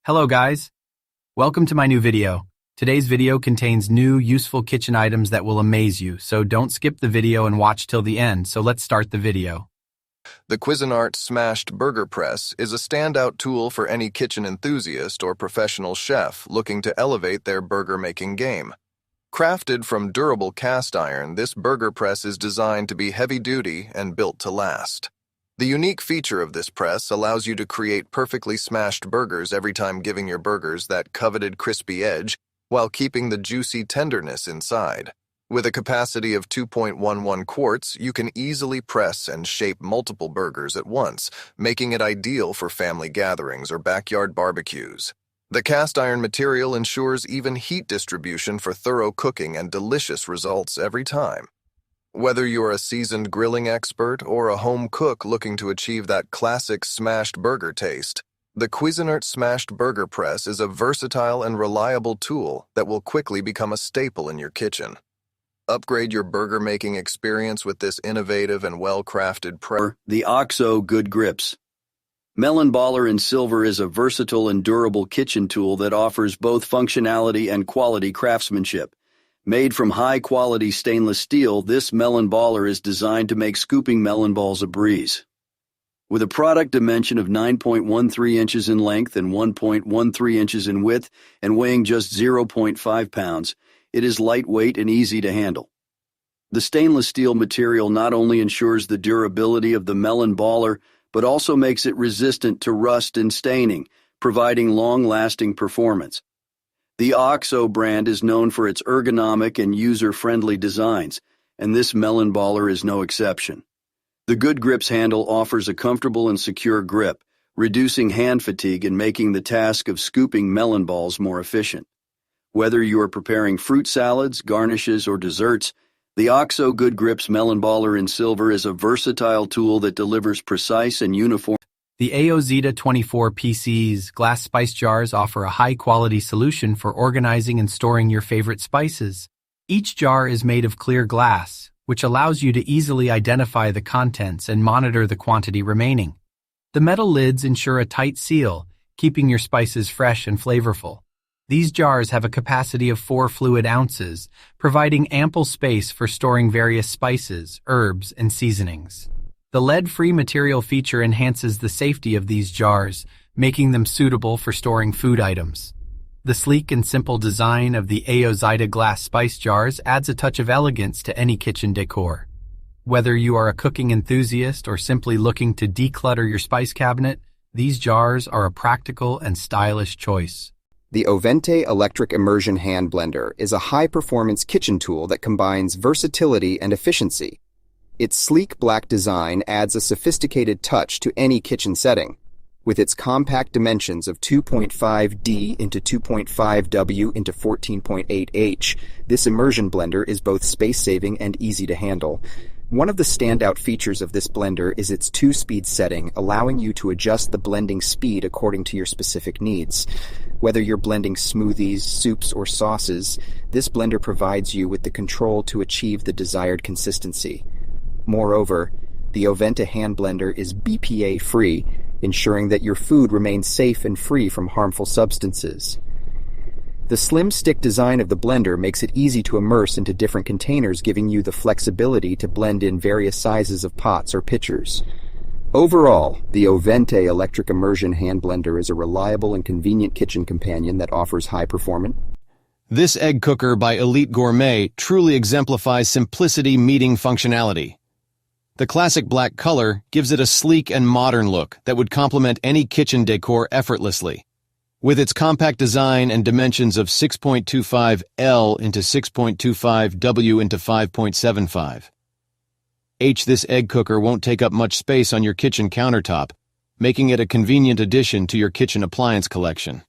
Hello guys, welcome to my new video. Today's video contains new, useful kitchen items that will amaze you, so don't skip the video and watch till the end, so let's start the video. The Cuisinart Smashed Burger Press is a standout tool for any kitchen enthusiast or professional chef looking to elevate their burger-making game. Crafted from durable cast iron, this burger press is designed to be heavy-duty and built to last. The unique feature of this press allows you to create perfectly smashed burgers every time, giving your burgers that coveted crispy edge while keeping the juicy tenderness inside. With a capacity of 2.11 quarts, you can easily press and shape multiple burgers at once, making it ideal for family gatherings or backyard barbecues. The cast iron material ensures even heat distribution for thorough cooking and delicious results every time. Whether you're a seasoned grilling expert or a home cook looking to achieve that classic smashed burger taste, the Cuisinart Smashed Burger Press is a versatile and reliable tool that will quickly become a staple in your kitchen. Upgrade your burger-making experience with this innovative and well-crafted press. The OXO Good Grips. Melon Baller in Silver is a versatile and durable kitchen tool that offers both functionality and quality craftsmanship. Made from high-quality stainless steel, this Melon Baller is designed to make scooping melon balls a breeze. With a product dimension of 9.13 inches in length and 1.13 inches in width and weighing just 0.5 pounds, it is lightweight and easy to handle. The stainless steel material not only ensures the durability of the Melon Baller, but also makes it resistant to rust and staining, providing long-lasting performance. The OXO brand is known for its ergonomic and user-friendly designs, and this Melon Baller is no exception. The Good Grips handle offers a comfortable and secure grip, reducing hand fatigue and making the task of scooping melon balls more efficient. Whether you are preparing fruit salads, garnishes, or desserts, the OXO Good Grips Melon Baller in Silver is a versatile tool that delivers precise and uniform. The AOZeta 24 PC's glass spice jars offer a high-quality solution for organizing and storing your favorite spices. Each jar is made of clear glass, which allows you to easily identify the contents and monitor the quantity remaining. The metal lids ensure a tight seal, keeping your spices fresh and flavorful. These jars have a capacity of 4 fluid ounces, providing ample space for storing various spices, herbs, and seasonings. The lead-free material feature enhances the safety of these jars, making them suitable for storing food items. The sleek and simple design of the AOZeta glass spice jars adds a touch of elegance to any kitchen decor. Whether you are a cooking enthusiast or simply looking to declutter your spice cabinet, these jars are a practical and stylish choice. The Ovente Electric Immersion Hand Blender is a high-performance kitchen tool that combines versatility and efficiency. Its sleek black design adds a sophisticated touch to any kitchen setting. With its compact dimensions of 2.5D into 2.5W into 14.8H, this immersion blender is both space-saving and easy to handle. One of the standout features of this blender is its 2-speed setting, allowing you to adjust the blending speed according to your specific needs. Whether you're blending smoothies, soups, or sauces, this blender provides you with the control to achieve the desired consistency. Moreover, the Ovente hand blender is BPA-free, ensuring that your food remains safe and free from harmful substances. The slim stick design of the blender makes it easy to immerse into different containers, giving you the flexibility to blend in various sizes of pots or pitchers. Overall, the Ovente Electric Immersion Hand Blender is a reliable and convenient kitchen companion that offers high performance. This egg cooker by Elite Gourmet truly exemplifies simplicity meeting functionality. The classic black color gives it a sleek and modern look that would complement any kitchen decor effortlessly. With its compact design and dimensions of 6.25 L into 6.25 W into 5.75 H, this egg cooker won't take up much space on your kitchen countertop, making it a convenient addition to your kitchen appliance collection.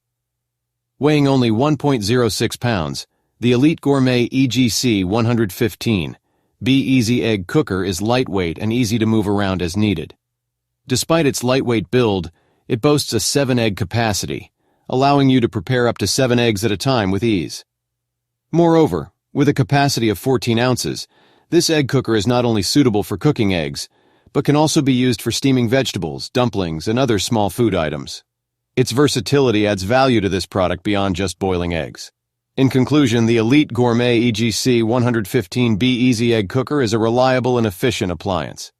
Weighing only 1.06 pounds, the Elite Gourmet EGC 115 Be Easy Egg Cooker is lightweight and easy to move around as needed. Despite its lightweight build, it boasts a 7-egg capacity, allowing you to prepare up to 7 eggs at a time with ease. Moreover, with a capacity of 14 ounces, this egg cooker is not only suitable for cooking eggs, but can also be used for steaming vegetables, dumplings, and other small food items. Its versatility adds value to this product beyond just boiling eggs. In conclusion, the Elite Gourmet EGC 115B Easy Egg Cooker is a reliable and efficient appliance.